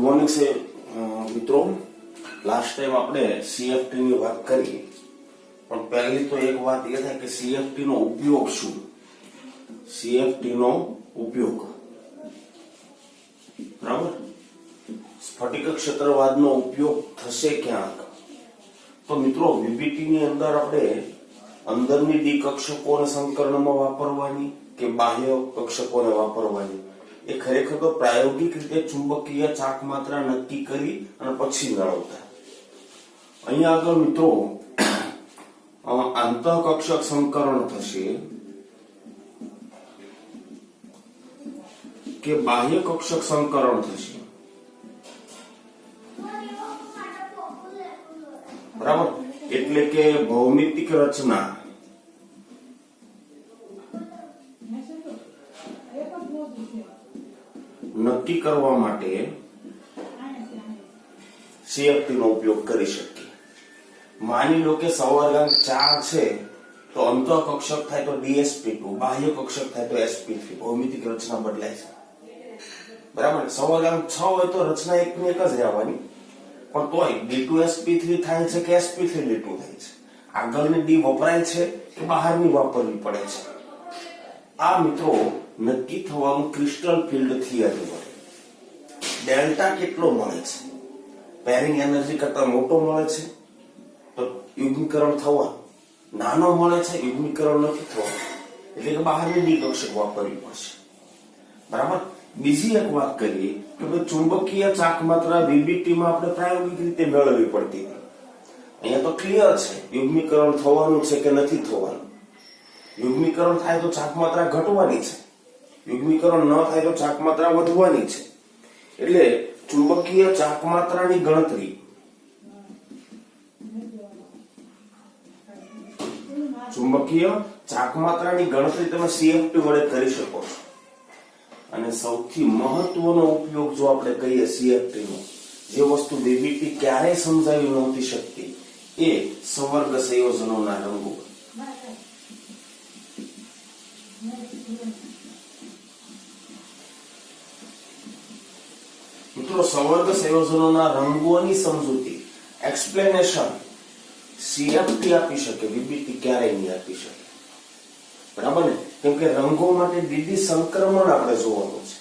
Morning से मित्रों last time आपने सीएफटी ની વાત કરી પણ પહેલી તો એક વાત એ થાય કે સીએફટી નો ઉપયોગ શું સીએફટી નો ઉપયોગ બરાબર સ્ફટિક ક્ષેત્રવાદનો ઉપયોગ થશે ક્યાંક તો મિત્રો વીબીટી ની અંદર આપણે અંદરની ડી કક્ષકોને સંકલનમાં વાપરવાની કે બાહ્ય કક્ષકોને વાપરવાની એ ખરેખર તો પ્રાયોગિક રીતે ચુંબકીય ચાક માત્રા નક્કી કરી અને પછી મેળવતા અહીંયા આગળ મિત્રો આંતઃકક્ષક સંકરણ થશે કે બાહ્ય કક્ષક સંકરણ થશે બરાબર એટલે કે ભૌમિતિક રચના નક્કી કરવા માટે સીએફટી નો ઉપયોગ કરી શકીએ માની લો કે સંવર્ગાંક 4 છે તો અંતઃકક્ષક થાય તો dsp2 બાહ્ય કક્ષક થાય તો sp3 ભૌમિતિક રચના બદલાય છે બરાબર સંવર્ગાંક 6 હોય તો રચના એકની એક જ રહેવાની પણ તોય d2sp3 થાય છે કે sp3 d2 થાય છે આગળની ડી વપરાય છે કે બહારની વાપરવી પડે છે આ મિત્રો નક્કી થવાનું ક્રિસ્ટલ ફિલ્ડ થિયરી વડે ડેલ્ટા કેટલો મળે છે પેરિંગ એનર્જી કરતા મોટો મળે છે તો યુગ્મીકરણ થવા નાનો મળે છે યુગ્મીકરણ નથી થવા એટલે કે બહારની ડી કક્ષક વાપરવી પડશે બરાબર બીજી એક વાત કરીએ કે ભાઈ ચુંબકીય ચાક માત્રા વીબીટી માં આપણે પ્રાયોગિક રીતે મેળવવી પડતી હતી અહીંયા તો ક્લિયર છે યુગ્મીકરણ થવાનું છે કે નથી થવાનું યુગ્મીકરણ થાય તો ચાક માત્રા ઘટવાની છે યુગ્મીકરણ ન થાય તો ચાક માત્રા વધવાની છે એટલે ચુંબકીય ચાક માત્રાની ગણતરી તમે સીએફટી વડે કરી શકો છો અને સૌથી મહત્વનો ઉપયોગ જો આપણે કહીએ સીએફટી નો જે વસ્તુ વીબીટી ક્યારેય સમજાવી નહોતી શકતી એ સંવર્ગ સંયોજનોના રંગો મિત્રો સંવર્ગ સંયોજનોના રંગોની સમજૂતી એક્સપ્લેનેશન સીએફટી આપી શકે વીબીટી ક્યારેય નહીં આપી શકે બરાબર ને કેમ કે રંગો માટે ડીડી સંક્રમણ આપણે જોવાનું છે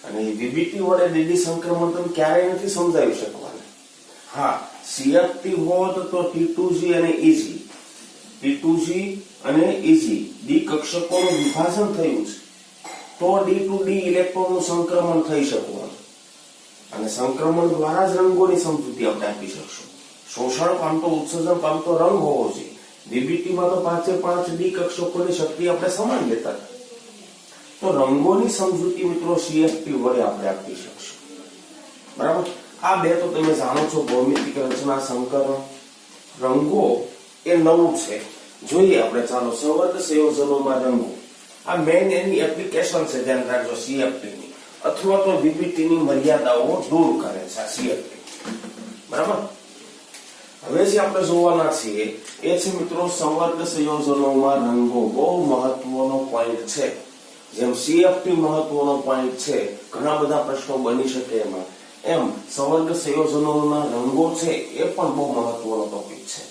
અને વીબીટી વડે ડીડી સંક્રમણ તમે ક્યારેય નથી સમજાવી શકવાના હા સીએફટી હોત તો T2G અને EG T2G અને EG ડી કક્ષકોનું વિભાજન થયું છે તો ડી ટુ ડી ઇલેક્ટ્રોનનું સંક્રમણ થઈ શકવાનું અને સંક્રમણ દ્વારા જ રંગોની સમજૂતી આપણે આપી શકશું શોષણ પામતો ઉત્સર્જન પામતો રંગ હોવો જોઈએ વીબીટી માં તો 5 ડી કક્ષકોની શક્તિ આપણે સમાન લેતા તો રંગોની સમજૂતી મિત્રો સીએફટી વડે આપણે આપી શકશું બરાબર આ બે તો તમે જાણો છો ભૌમિતિક રચના સંકરણ રંગો એ નવું છે જોઈએ આપણે ચાલો સંવર્ગ સંયોજનોમાં રંગો આ મેઇન એની એપ્લિકેશન છે ધ્યાન રાખજો સીએફટી ની અથવા તો વીબીટી ની મર્યાદાઓ દૂર કરે છે આ સીએફટી બરાબર હવે જે આપણે જોવાના છીએ એ છે મિત્રો સંવર્ગ સંયોજનોમાં રંગો બહુ મહત્વનો પોઈન્ટ છે જેમ સીએફટી મહત્વનો પોઈન્ટ છે ઘણા બધા પ્રશ્નો બની શકે એમાં એમ સંવર્ગ સંયોજનોના રંગો છે એ પણ બહુ મહત્વનો ટોપિક છે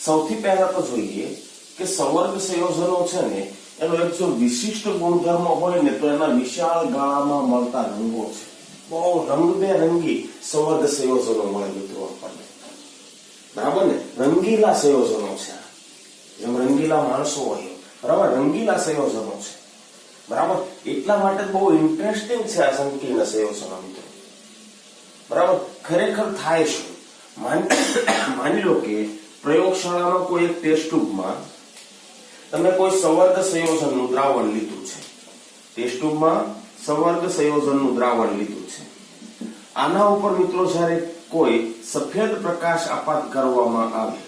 સૌથી પહેલા તો જોઈએ કે સંવર્ગ સંયોજનો છે ને એનો એક જો વિશિષ્ટ ગુણધર્મ હોય ને તો એના વિશાળ ગાળામાં મળતા રંગો છે બહુ રંગબેરંગી સંવર્ગ સંયોજનો મળે મિત્રો આપણને બરાબર ને રંગીલા સંયોજનો છે જેમ રંગીલા માણસો હોય બરાબર રંગીલા સંયોજનો છે બરાબર એટલા માટે બહુ ઇન્ટરેસ્ટિંગ છે આ સંકીર્ણ સંયોજનો મિત્રો બરાબર ખરેખર થાય શું માની લો કે પ્રયોગશાળામાં કોઈ એક ટેસ્ટ ટ્યુબમાં તમે કોઈ સંવર્ગ સંયોજનનું દ્રાવણ લીધું છે ટેસ્ટ ટ્યુબમાં સંવર્ગ સંયોજનનું દ્રાવણ લીધું છે આના ઉપર મિત્રો જ્યારે કોઈ સફેદ પ્રકાશ આપાત કરવામાં આવે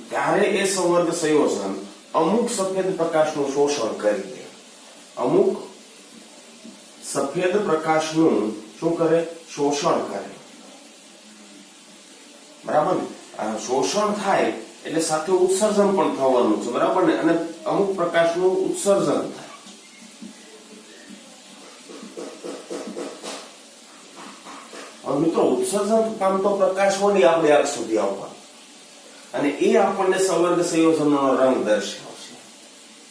ત્યારે એ સંવર્ગ સંયોજન અમુક સફેદ પ્રકાશનું શોષણ કરી દે અમુક સફેદ પ્રકાશનું શું કરે શોષણ કરે બરાબર ને શોષણ થાય એટલે સાથે ઉત્સર્જન પણ થવાનું છે બરાબર ને અને અમુક પ્રકાશનું ઉત્સર્જન થાય ઉત્સર્જન પામતો પ્રકાશ વળી આપણે આગ સુધી આવવા અને એ આપણને સંવર્ગ સંયોજનનો રંગ દર્શાવશે.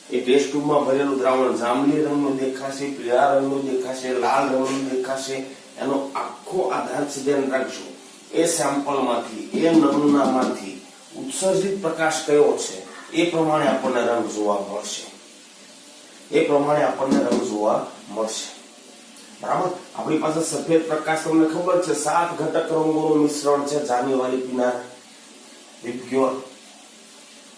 એ ટેસ્ટ ટ્યુબમાં ભરેલું દ્રાવણ જાંબલી રંગનું દેખાશે, પીળા રંગનું દેખાશે, લાલ રંગનું દેખાશે. એનો આખો આધાર છે, ધ્યાન રાખજો. એ સેમ્પલમાંથી, એ નમૂનામાંથી ઉત્સર્જિત પ્રકાશ કયો છે એ પ્રમાણે આપણને રંગ જોવા મળશે. એ પ્રમાણે આપણને રંગ જોવા મળશે. બરાબર. આપણી પાસે સફેદ પ્રકાશ, તમને ખબર છે 7 ઘટક રંગોનું મિશ્રણ છે. જાન્યુઆરી પીનાર, વિપક્યોર,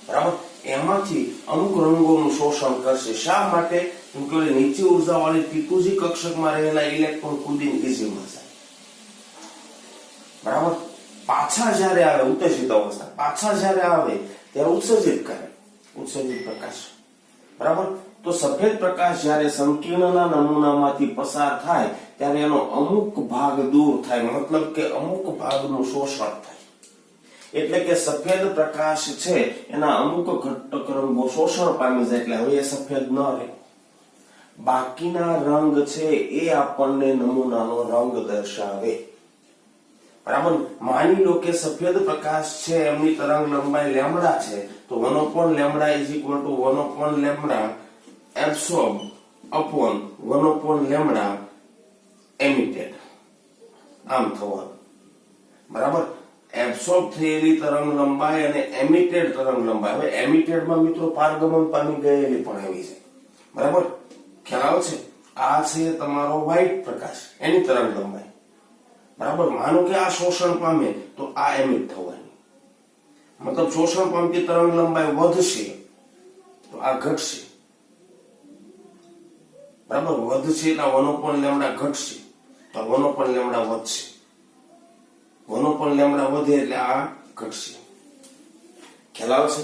બરાબર. એમાંથી અમુક રંગોનું શોષણ કરશે. શા માટે? કેમ કે નીચી ઉર્જાવાળી T2G કક્ષકમાં રહેલા ઇલેક્ટ્રોન કુદીને ઇઝીમાં જાય. બરાબર. પાછા જ્યારે આવે ઉત્તેજિત અવસ્થા, પાછા જ્યારે આવે ત્યારે ઉત્સર્જિત કરે, ઉત્સર્જિત પ્રકાશ. બરાબર. તો સફેદ પ્રકાશ જ્યારે સંકીર્ણના નમૂનામાંથી પસાર થાય ત્યારે એનો અમુક ભાગ દૂર થાય, મતલબ કે અમુક ભાગનું શોષણ થાય. એટલે કે સફેદ પ્રકાશ છે એના અમુક ઘટક રંગો શોષણ પામી જાય, એટલે હવે એ સફેદ ન રહે. બાકીના રંગ છે એ આપણને નમૂનાનો રંગ દર્શાવે. બરાબર. માની લો કે સફેદ પ્રકાશ છે એમની તરંગ લંબાઈ લેમ્બડા છે, તો 1/λ is equal to 1/λ absorb upon 1/λ emitted. આમ થવાનું. બરાબર. એબ્સોર્બ થયેલી તરંગ લંબાઈ અને એમિટેડ તરંગ લંબાઈ. હવે એમિટેડ માં મિત્રો પારગમન પામી ગયેલી પણ આવી છે. બરાબર. ખ્યાલ આવે છે? આ છે તમારો વ્હાઇટ પ્રકાશ, એની તરંગ લંબાઈ. બરાબર. માનો કે આ શોષણ પામે તો આ એમિટ થવાની, મતલબ શોષણ પામતી તરંગ લંબાઈ વધશે તો આ ઘટશે. બરાબર. વધશે એટલે 1/λ ઘટશે તો 1/λ વધશે. 1/λ વધે એટલે આ ઘટશે. ખ્યાલ આવે છે?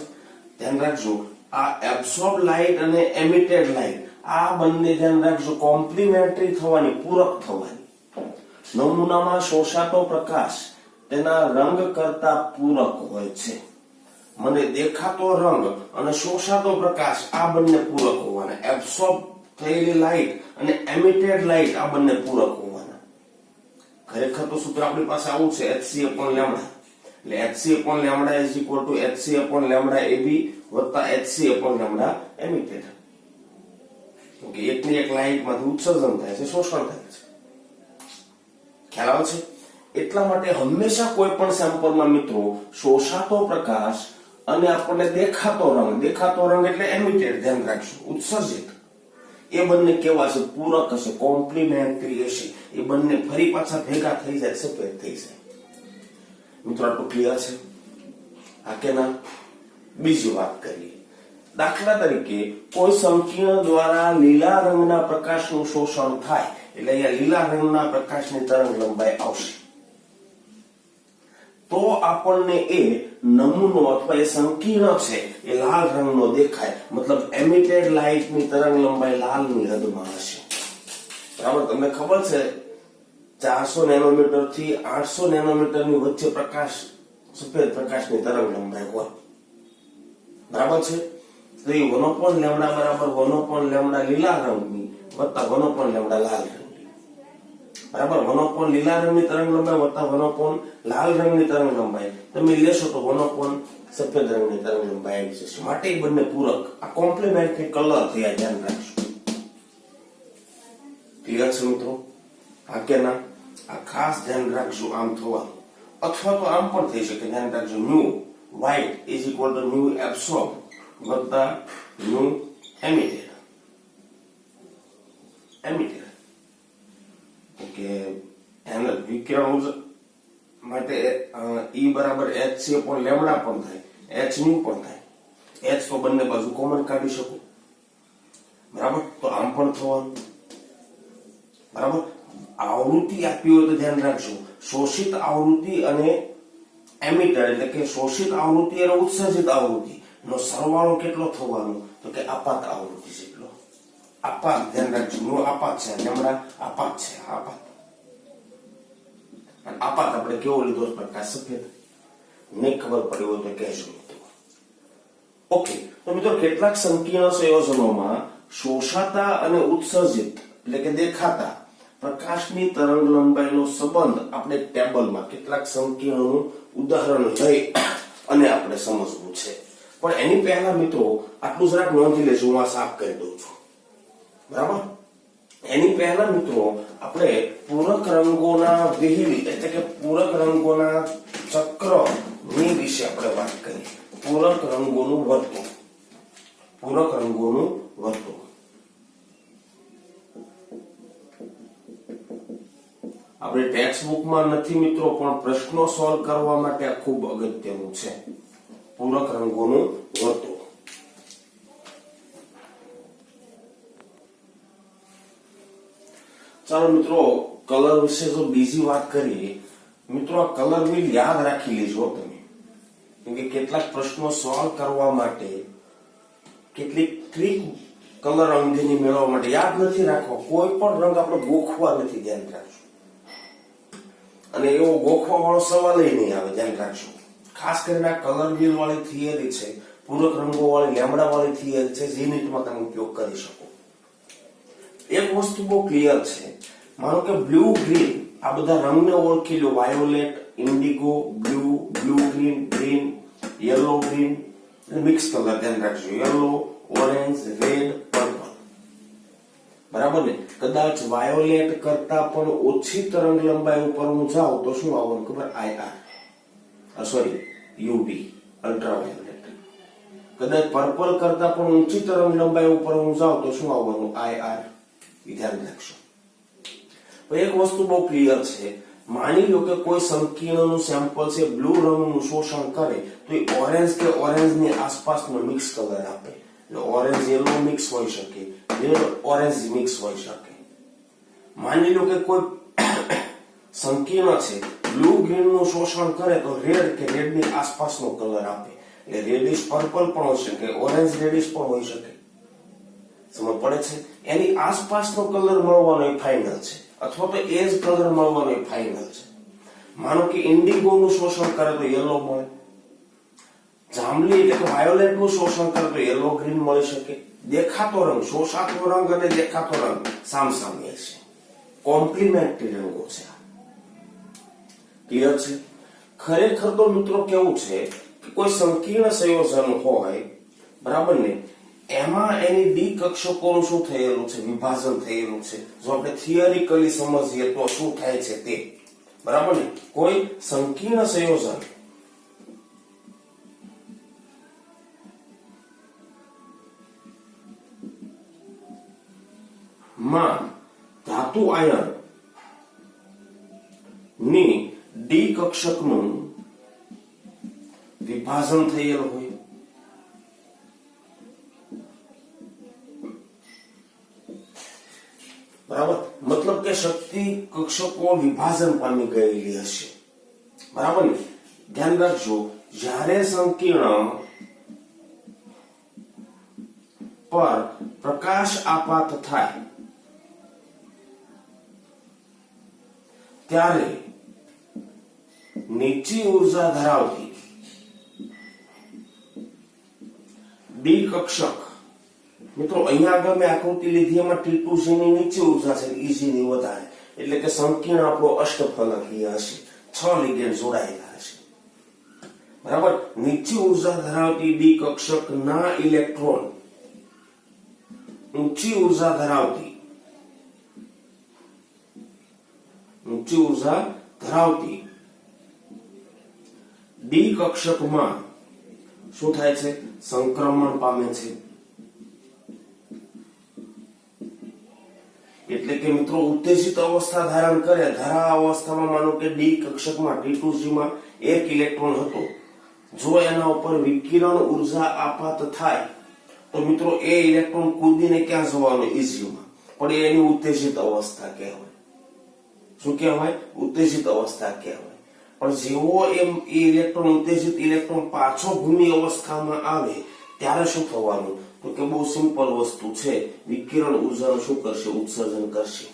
ધ્યાન રાખજો. આ એબ્સોર્બ લાઇટ અને એમિટેડ લાઇટ, આ બંને ધ્યાન રાખજો કોમ્પ્લિમેન્ટરી થવાની, પૂરક થવાની. નમૂનામાં શોષાતો પ્રકાશ તેના રંગ કરતા પૂરક હોય છે. મને દેખાતો રંગ અને શોષાતો પ્રકાશ આ બંને પૂરક હોવાના. એબ્સોર્બ થયેલી લાઇટ અને એમિટેડ લાઇટ આ બંને પૂરક હોવાના. ખરેખર તો સૂત્ર આપણી પાસે આવું છે, hc/λ. એટલે hc/λ is equal to hc/λ ab વત્તા hc/λ emitted. ઓકે, એકની એક લાઇટમાંથી ઉત્સર્જન થાય છે, શોષણ થાય છે. ખ્યાલ આવે છે? એટલા માટે હંમેશા કોઈ પણ સેમ્પલમાં મિત્રો શોષાતો પ્રકાશ અને આપણને દેખાતો રંગ એટલે એમિટેડ, ધ્યાન રાખજો, ઉત્સર્જિત, એ બંને કેવા છે? પૂરક હશે, કોમ્પ્લિમેન્ટરી હશે. એ બંને ફરી પાછા ભેગા થઈ જાય, સફેદ થઈ જાય. મિત્રો આટલું ક્લિયર છે? હા કે ના? બીજી વાત કરીએ. દાખલા તરીકે કોઈ સંકીર્ણ દ્વારા લીલા રંગના પ્રકાશનું શોષણ થાય, એટલે અહીંયા લીલા રંગના પ્રકાશની તરંગ લંબાઈ આવશે. તો આપણને એ નમૂનો અથવા એ સંકીર્ણ છે એ લાલ રંગનો દેખાય, મતલબ એમિટેડ લાઇટની તરંગ લંબાઈ લાલની હદમાં હશે. બરાબર. તમને ખબર છે 400 નેનોમીટર થી 800 નેનોમીટરની વચ્ચે પ્રકાશ, સફેદ પ્રકાશની તરંગ લંબાઈ હોય. બરાબર છે. તો એ 1/λ બરાબર 1/λ લીલા રંગની વત્તા 1/λ લાલ રંગની. બરાબર. 1/, લીલા રંગની તરંગ લંબાઈ વત્તા 1/, લાલ રંગની તરંગ લંબાઈ તમે લેશો તો 1/, સફેદ રંગની તરંગ લંબાઈ આવી જશે. માટે એ બંને પૂરક, આ કોમ્પ્લિમેન્ટરી કલર થયા, ધ્યાન રાખજો. ક્લિયર છે મિત્રો? હા કે ના? આ ખાસ ધ્યાન રાખજો. આમ થવાનું, અથવા તો આમ પણ થઈ શકે, ધ્યાન રાખજો. New white is equal to new absorb વત્તા ન્યુ emitted. ઓકે, એનો વિકિરણ માટે E બરાબર hc/λ પણ થાય, h ન્યુ પણ થાય. h તો બંને બાજુ કોમન કાઢી શકો. બરાબર. તો આમ પણ થવાનું. બરાબર. આવૃત્તિ આપી હોય તો ધ્યાન રાખજો, શોષિત આવૃત્તિ અને એમિટર, એટલે કે શોષિત આવૃત્તિ અને ઉત્સર્જિત આવૃત્તિ નો સરવાળો કેટલો થવાનો? તો કે આપાત આવૃત્તિ જેટલો. આપાત, ધ્યાન રાખજો. નો આપાત છે, લેમ્બડા આપાત છે, આપાત. અને આપાત આપણે કેવો લીધો? પ્રકાશ સફેદ. નહીં ખબર પડી હોય તો કહેજો મિત્રો. ઓકે, તો મિત્રો કેટલાક સંકીર્ણ સંયોજનોમાં શોષાતા અને ઉત્સર્જિત એટલે કે દેખાતા પ્રકાશની તરંગ લંબાઈનો સંબંધ આપણે ટેબલમાં કેટલાક સંકીર્ણોનું ઉદાહરણ લઈ અને આપણે સમજવું છે. પણ એની પહેલા મિત્રો આટલું જરાક નોંધી લેજો, હું આ સાફ કરી દઉં છું. બરાબર? એની પહેલા મિત્રો આપણે પૂરક રંગોના વિહિલ એટલે કે પૂરક રંગોના ચક્રની વિશે આપણે વાત કરીએ. પૂરક રંગોનું વર્તુળ. પૂરક રંગોનું વર્તુળ આપણે ટેક્સ્ટ બુકમાં નથી મિત્રો, પણ પ્રશ્નો સોલ્વ કરવા માટે આ ખૂબ અગત્યનું છે. પૂરક રંગોનું વર્તુળ. ચાલો મિત્રો, કલર વિશે જો બીજી વાત કરીએ મિત્રો, આ કલર વ્હીલ યાદ રાખી લેજો તમે, કેમ કે કેટલાક પ્રશ્નો સોલ્વ કરવા માટે કેટલીક ટ્રીક કલર અંગેની મેળવવા માટે યાદ નથી રાખવા. કોઈ પણ રંગ આપણે ગોખવા નથી, ધ્યાન રાખજો. અને એવો ગોખવા વાળો સવાલ નહીં આવે, ધ્યાન રાખજો. ખાસ કરીને આ કલર વ્હીલ વાળી થિયરી છે, પૂરક રંગો વાળી લેમડા વાળી થિયરી છે, યુનિટમાં તમે ઉપયોગ કરી શકો. એક વસ્તુ બહુ ક્લિયર છે, માનો કે બ્લુ ગ્રીન આ બધા રંગને ઓળખી લો. Violet, indigo, blue, blue green, green, yellow green, mix colour, ધ્યાન રાખજો. Yellow, orange, red, purple. બરાબર ને? કદાચ વાયોલેટ કરતા પણ ઓછી તરંગ લંબાઈ ઉપર હું જાઉં તો શું આવવાનું ખબર? Sorry, UV, ultraviolet. કદાચ પર્પલ કરતા પણ ઊંચી તરંગ લંબાઈ ઉપર હું જાઉં તો શું આવવાનું? IR. ધ્યાન રાખશો. એક વસ્તુ બહુ ક્લિયર છે, માની લો કે કોઈ સંકીર્ણનું સેમ્પલ છે, બ્લુ રંગનું શોષણ કરે તો એ ઓરેન્જ કે ઓરેન્જની આસપાસનો મિક્સ કલર આપે. એટલે ઓરેન્જ યલો મિક્સ હોઈ શકે, રેડ ઓરેન્જ મિક્સ હોઈ શકે. માની લો કે કોઈ સંકીર્ણ છે, બ્લુ ગ્રીનનું શોષણ કરે તો રેડ કે રેડની આસપાસનો કલર આપે. એટલે રેડિશ પર્પલ પણ હોઈ શકે, ઓરેન્જ રેડિશ પણ હોઈ શકે. સમજ પડે છે? એની આસપાસનો કલર મળવાનો એ ફાઇનલ છે, અથવા તો એ જ કલર મળવાનો એ ફાઇનલ છે. માનો કે ઇન્ડિગોનું શોષણ કરે તો યલો મળે, જાંબલી એટલે કે વાયોલેટ નું શોષણ કરે તો યલો ગ્રીન મળી શકે. દેખાતો રંગ, શોષાતો રંગ અને દેખાતો રંગ સામસામે છે, કોમ્પ્લિમેન્ટરી રંગો છે. ક્લિયર છે? ખરેખર તો મિત્રો કેવું છે કે કોઈ સંકીર્ણ સંયોજન હોય, બરાબર ને, એમાં એની ડી કક્ષકોનું શું થયેલું છે? વિભાજન થયેલું છે. જો આપણે થિયરિકલી સમજીએ તો શું થાય છે તે, બરાબર ને? કોઈ સંકીર્ણ સંયોજન માં ધાતુ આયન ની ડી કક્ષકનું વિભાજન થયેલું હોય. બરાબર? મતલબ કે શક્તિ કક્ષકો વિભાજન પામી ગયેલી હશે. બરાબર ને? ધ્યાન રાખજો, જ્યારે સંકીર્ણ પર પ્રકાશ આપાત થાય ત્યારે નીચી ઉર્જા ધરાવતી ડી કક્ષક, મિત્રો અહીંયા આગળ મેં આકૃતિ લીધી, એમાં T2C ની નીચી ઉર્જા છે, EG ની વધારે. એટલે કે સંકીર્ણ આપણો અષ્ટફલકીય હશે, 6 લિગેન્ડ જોડાયેલા હશે. બરાબર? નીચી ઉર્જા ધરાવતી ડી કક્ષક ના ઇલેક્ટ્રોન ઊંચી ઉર્જા ધરાવતી ડી કક્ષકમાં શું થાય છે? સંક્રમણ પામે છે. એટલે કે મિત્રો ઉત્તેજિત અવસ્થા ધારણ કરે. ધરા અવસ્થામાં માનો કે ડી કક્ષકમાં T2C માં 1 ઇલેક્ટ્રોન હતો. જો એના ઉપર વિકિરણ ઉર્જા આપાત થાય તો મિત્રો એ ઇલેક્ટ્રોન કૂદીને ક્યાં જવાનો? EGમાં. પણ એની ઉત્તેજિત અવસ્થા કહેવાય. શું કહેવાય? ઉત્તેજિત અવસ્થા કહેવાય. પણ જેવો એમ એ ઇલેક્ટ્રોન, ઉત્તેજિત ઇલેક્ટ્રોન પાછો ભૂમિ અવસ્થામાં આવે ત્યારે શું થવાનું? તો કે બહુ સિમ્પલ વસ્તુ છે, વિકિરણ ઉર્જાનું શું કરશે? ઉત્સર્જન કરશે.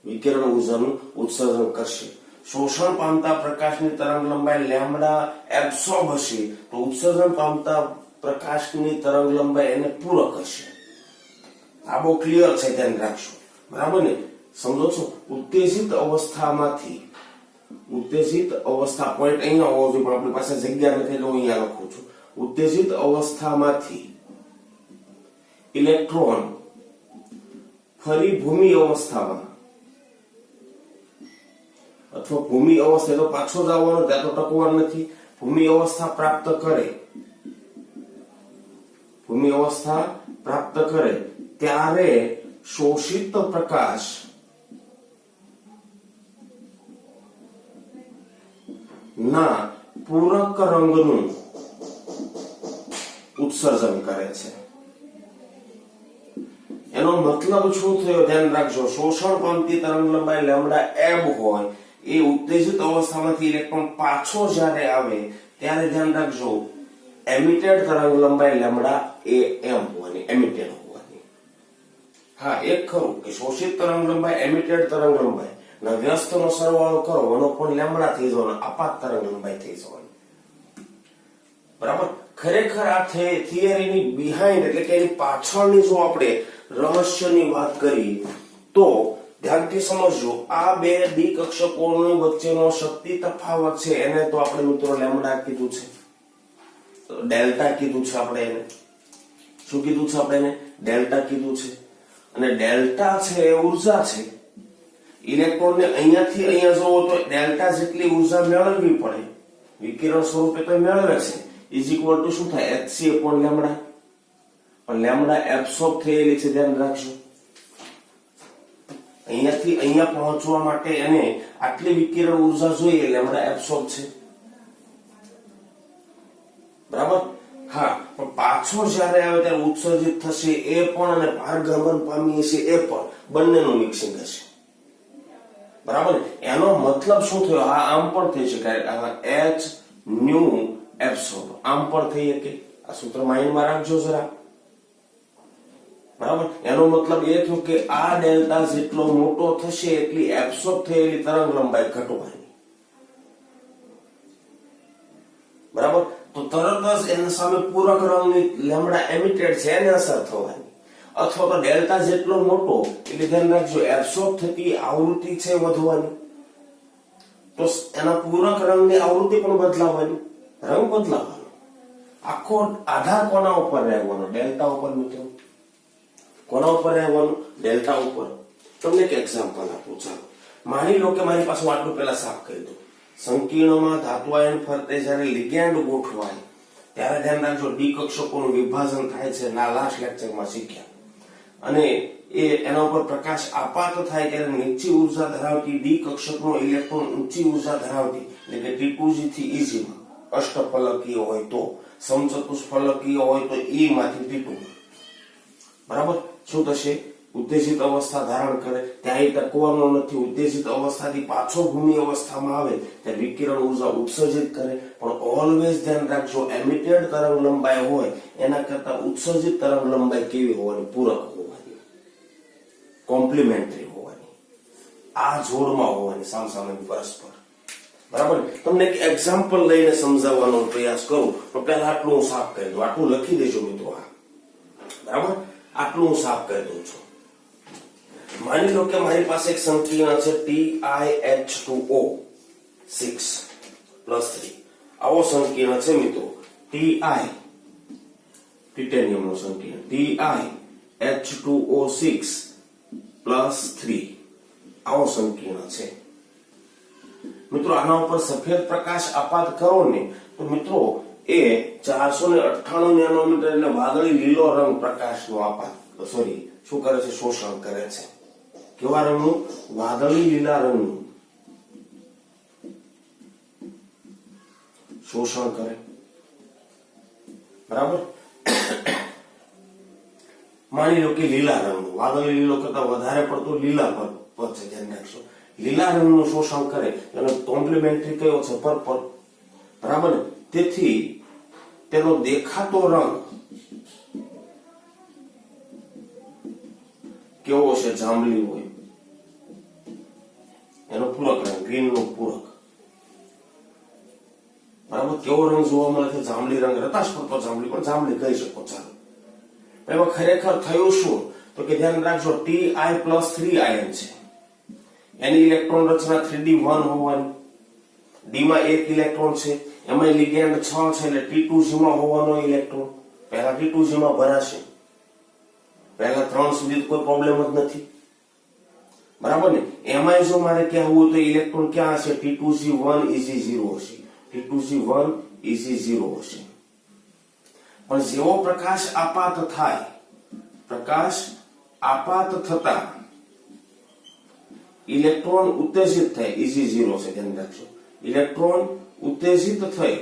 વિકિરણ ઉર્જાનું ઉત્સર્જન કરશે. શોષણ પામતા પ્રકાશની તરંગ લંબાઈ લેમ્બડા એબ્સોર્બ હશે તો ઉત્સર્જન પામતા પ્રકાશની તરંગ લંબાઈ એને પૂરક હશે. આ બહુ ક્લિયર છે, ધ્યાન રાખશો, બરાબર ને? સમજો છો? ઉત્તેજિત અવસ્થા પોઈન્ટ અહીંયા હોવો જોઈએ, પણ આપણી પાસે જગ્યા નથી એટલે હું અહીંયા લખું છું. ઉત્તેજિત અવસ્થામાંથી ઇલેક્ટ્રોન ફરી ભૂમિ અવસ્થામાં અથવા ભૂમિ અવસ્થા તો પાછો જ આવવાનો, ત્યાં તો ટકવાનું નથી. ભૂમિ અવસ્થા પ્રાપ્ત કરે ત્યારે શોષિત પ્રકાશ ના પૂરક રંગનું ઉત્સર્જન કરે છે. એનો મતલબ શું થયો? ધ્યાન રાખજો. શોષણ પામતી તરંગ લંબાઈ લેમ્ડા એબ હોય એ ઉત્તેજિત અવસ્થામાંથી ઇલેક્ટ્રોન પાછો જ્યારે આવે ત્યારે ધ્યાન રાખજો એમિટેડ તરંગ લંબાઈ લેમ્ડા એ એમ હોવાની, એમિટેડ હોવાની. હા, એક ખરું કે શોષિત તરંગ લંબાઈ એમિટેડ તરંગ લંબાઈ ના વ્યસ્તનો સરવાળો કરો 1 લેમ્ડા થઈ જવાનો, આપાત તરંગ લંબાઈ થઈ જવાની. બરાબર? ખરેખર આ થિયરીની બિહાઇન્ડ એટલે કે એની પાછળની જો આપણે રહસ્યની વાત કરી તો ધ્યાનથી સમજજો. આ બે ડી કક્ષકોની વચ્ચેનો શક્તિ તફાવત છે એને તો આપણે મિત્રો લેમ્ડા કીધું છે, ડેલ્ટા કીધું છે આપણે એને. શું કીધું છે આપણે એને? ડેલ્ટા કીધું છે. અને ડેલ્ટા છે એ ઉર્જા છે. ઇલેક્ટ્રોનને અહીંયાથી અહીંયા જોવો તો ડેલ્ટા જેટલી ઉર્જા મેળવવી પડે, વિકિરણ સ્વરૂપે તો મેળવે છે, ઇઝ ઇક્વલ ટુ શું થાય? hc upon lambda. પણ લેમ્ડા એબ્સોર્બ થયેલી છે, ધ્યાન રાખજો. અહીંયાથી અહીંયા પહોંચવા માટે એને આટલી વિકિરણ ઉર્જા જોઈએ, લેમ્ડા એબ્સોર્બ છે, બરાબર? હા, પણ પાછો જ્યારે આવે ત્યારે ઉત્સર્જિત થશે એ પણ અને પારગમન પામી છે એ પણ, બંનેનું મિક્સિંગ હશે, બરાબર? એનો મતલબ શું થયો? આ આમ પણ થઈ શકાય, h ન્યુ એબ્સોર્બ આમ પણ થઈ શકે. આ સૂત્ર માઇન્ડમાં રાખજો જરા, બરાબર? એનો મતલબ એ થયો કે આ ડેલ્ટા જેટલો મોટો થશે એટલી એબ્સોર્બ થયેલી તરંગ લંબાઈ ઘટવાની, બરાબર? તો તરત જ એના સામે પૂરક રંગની લેમ્ડા એમિટેડ છે એને અસર થવાની, અથવા તો ડેલ્ટા જેટલો મોટો એટલે ધ્યાન રાખજો એબ્સોર્બ થતી આવૃત્તિ છે વધવાની, તો એના પૂરક રંગની આવૃત્તિ પણ બદલાવાની, રંગ બદલાવાનો. આખો આધાર કોના ઉપર રહેવાનો? ડેલ્ટા ઉપર મિત્રો. કોના ઉપર રહેવાનું? ડેલ્ટા ઉપર. તમને એક એક્ઝામ્પલ આપું, ચાલો. માની લો કે મારી પાસે આટલું પહેલા સાફ કરી દો. સંકીર્ણમાં ધાતુ આયન ફરતે જ્યારે લિગેન્ડ ગોઠવાય ત્યારે ધ્યાન રાખજો ડી કક્ષકોનું વિભાજન થાય છે, ના લાસ્ટ લેક્ચરમાં શીખ્યા. અને એના ઉપર પ્રકાશ આપાત થાય ત્યારે નીચી ઉર્જા ધરાવતી ડી કક્ષકનો ઇલેક્ટ્રોન ઊંચી ઉર્જા ધરાવતી એટલે કે T2G થી EG માં, અષ્ટફલકીય હોય તો, સમચતુષ્ફલકીય હોય તો E માંથી T2, બરાબર? શું થશે? ઉત્તેજિત અવસ્થા ધારણ કરે, ત્યાં ટકવાનો નથી. ઉત્તેજિત અવસ્થાથી પાછો ભૂમિ અવસ્થામાં આવે ત્યારે વિકિરણ ઉર્જા ઉત્સર્જિત કરે, પણ ઓલવેઝ ધ્યાન રાખજો એમિટેડ તરંગ લંબાઈ હોય એના કરતા ઉત્સર્જિત તરંગ લંબાઈ કેવી હોવાની? પૂરક હોવાની, કોમ્પ્લિમેન્ટરી હોવાની, આ જોડમાં હોવાની, સામસામે પરસ્પર, બરાબર? તમને એક એક્ઝામ્પલ લઈને સમજાવવાનો પ્રયાસ કરું, પણ પહેલા આટલું હું સાફ કરી દઉં. આટલું લખી દેજો મિત્રો, બરાબર? આટલું હું સાફ કરી દઉં છું. માની લો કે મારી પાસે એક સંકીર્ણ છે TiH2O6 +3. આવો સંકીર્ણ છે મિત્રો, ટિટેનિયમ નો સંકીર્ણ TiH2O6 +3. આવો સંકીર્ણ છે મિત્રો. આના ઉપર સફેદ પ્રકાશ આપાત કરો ને તો મિત્રો એ 498 નેનોમીટર એટલે વાદળી લીલો રંગ પ્રકાશનો આપાત, સોરી શું કરે છે? શોષણ કરે છે. કેવા રંગનું? વાદળી લીલા રંગનું શોષણ કરે, બરાબર? માની લો કે લીલા રંગનું, વાદળી લીલો કરતા વધારે પડતો લીલા પર છે, ધ્યાન રાખશો. લીલા રંગનું શોષણ કરે એનો કોમ્પ્લિમેન્ટરી કયો છે? પર્પલ, બરાબર ને? તેથી તેનો દેખાતો રંગ કેવો છે? જાંબલી હોય. એનો પૂરક રંગ ગ્રીન નો પૂરક, બરાબર? કેવો રંગ જોવા મળે છે? જાંબલી રંગ. રતાશ પડતો જાંબલી, પણ જાંબલી કહી શકો, ચાલો. એમાં ખરેખર થયું શું? તો કે ધ્યાન રાખજો Ti પ્લસ 3 આયન છે, એની ઇલેક્ટ્રોન રચના 3d1 હોવાની, ડી માં એક ઇલેક્ટ્રોન છે, એમાં લિગેન્ડ 6 છે એટલે T2G માં હોવાનો ઇલેક્ટ્રોન પહેલા T2G માં ભરાશે, પહેલા 3 સુધી કોઈ પ્રોબ્લેમ જ નથી, બરાબર ને. એમાં જો મારે કહેવું હોય તો ઇલેક્ટ્રોન ક્યાં હશે, T2G1 Eg0 હશે, T2G1 Eg0 હશે. પણ જેવો પ્રકાશ આપાત થાય, પ્રકાશ આપાત થતા ઇલેક્ટ્રોન ઉત્તેજિત થાય, Eg0 છે ધ્યાન રાખજો, ઇલેક્ટ્રોન ઉત્તેજિત થઈ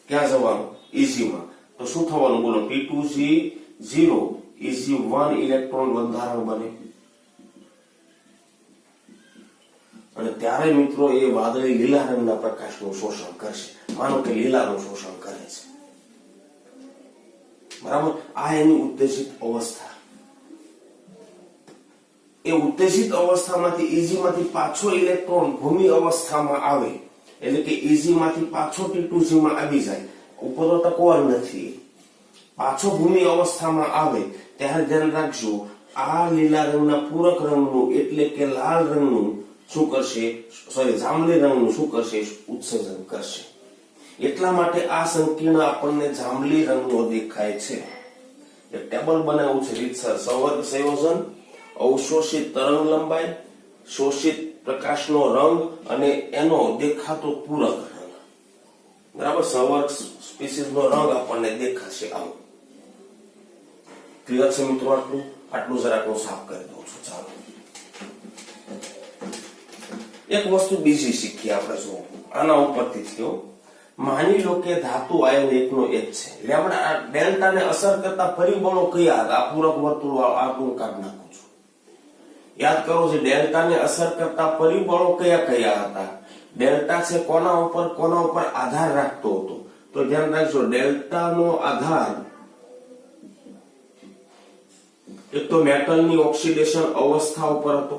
ક્યાં જવાનું, Eg માં, તો શું થવાનું બોલો, T2G0 Eg1 ઇલેક્ટ્રોન બંધારણ બને, અને ત્યારે મિત્રો એ વાદળી લીલા રંગના પ્રકાશનું શોષણ કરશે. માનો કે લીલાનું શોષણ કરે છે, બરાબર. આ એની ઉત્તેજિત અવસ્થા. એ ઉત્તેજિત અવસ્થામાંથી Eg માંથી પાછો ઇલેક્ટ્રોન ભૂમિ અવસ્થામાં આવે, એટલે કે Eg માંથી પાછો T2G માં આવી જાય, ઉપર તો ટકવાર નથી, પાછો ભૂમિ અવસ્થામાં આવે ત્યારે ધ્યાન રાખજો આ લીલા રંગના પૂરક રંગનું એટલે કે લાલ રંગનું શું કરશે, જાંબલી રંગનું શું કરશે, ઉત્સર્જન કરશે. એટલા માટે આ સંકીર્ણ આપણને જાંબલી રંગનો દેખાય છે. એક ટેબલ બનાવ્યું છે રીતસર, સંવર્ગ સંયોજન, અવશોષિત તરંગ લંબાઈ, શોષિત પ્રકાશનો રંગ અને એનો દેખાતો પૂરક રંગ, બરાબર. સંવર્ગ સ્પીસીસનો રંગ આપણને દેખાશે આવો. ક્લિયર છે મિત્રો? આટલું જરાક હું સાફ કરી દઉં છું. ચાલો એક વસ્તુ બીજી શીખીએ આપણે. જો આના ઉપરથી થયો, માની લો કે ધાતુ આયન એકનો એક છે, લેમડા ડેલ્ટાને અસર કરતા પરિબળો કયા હતા? આ પૂરક વર્તુળ આગળ કાઢી નાખું છું. યાદ કરો જે ડેલ્ટાને અસર કરતા પરિબળો કયા કયા હતા. ડેલ્ટા છે કોના ઉપર આધાર રાખતો હતો? તો ધ્યાન રાખજો ડેલ્ટાનો આધાર એક તો મેટલની ઓક્સિડેશન અવસ્થા ઉપર હતો,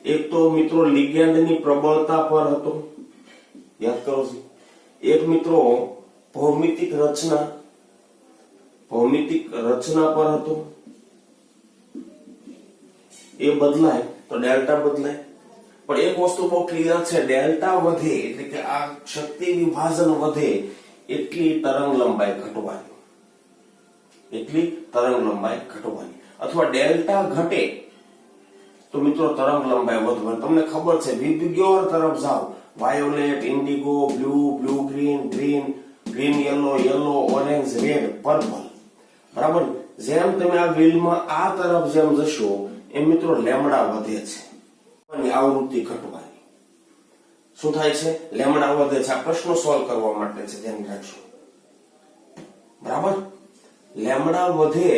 એક તો મિત્રો લિગેન્ડની પ્રબળતા પર હતો, યાદ કરો છો. એક મિત્રો ભૌમિતિક રચના પર હતો. એ બદલાય તો ડેલ્ટા બદલાય. પણ એક વસ્તુ બહુ ક્લિયર છે, ડેલ્ટા વધે એટલે કે આ શક્તિ વિભાજન વધે એટલી તરંગ લંબાઈ ઘટવાની, અથવા ડેલ્ટા ઘટે તો મિત્રો તરંગ લંબાઈ વધવાની. તમને ખબર છે વિદ્યુત તરફ જાઓ, violet, indigo, blue green, green yellow, orange, red, purple, બરાબર. જેમ તમે આ વ્હીલમાં આ તરફ જેમ જશો એમ મિત્રો લેમડા વધે છે, આવૃત્તિ ઘટવાની. શું થાય છે? લેમડા વધે છે. આ પ્રશ્નો સોલ્વ કરવા માટે છે, ધ્યાન રાખજો, બરાબર. લેમડા વધે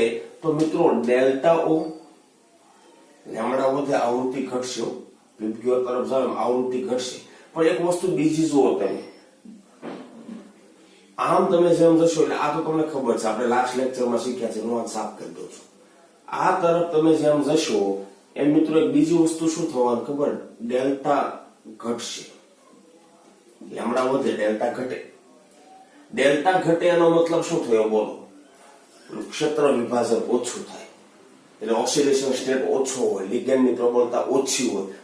તો મિત્રો ડેલ્ટા ઓ, લેમડા વધે આવૃત્તિ ઘટશે, વિદ્યુત તરફ જાવ એમ આવૃત્તિ ઘટશે. પણ એક વસ્તુ બીજી જુઓ તમે, આમ તમે જેમ જશો એટલે આ તો તમને ખબર છે, આપણે લાસ્ટ લેક્ચરમાં શીખ્યા છે, હું સાફ કરી દઉં છું. આ તરફ તમે જેમ જશો એમ મિત્રો એક બીજી વસ્તુ શું થવાનું ખબર? ડેલ્ટા ઘટશે. લેમડા વધે, ડેલ્ટા ઘટે. ડેલ્ટા ઘટે એનો મતલબ શું થયો બોલો? ક્ષેત્ર વિભાજન ઓછું થાય, એટલે ઓક્સિડેશન સ્ટેટ ઓછો હોય, લિગેન્ડની પ્રબળતા ઓછી હોય,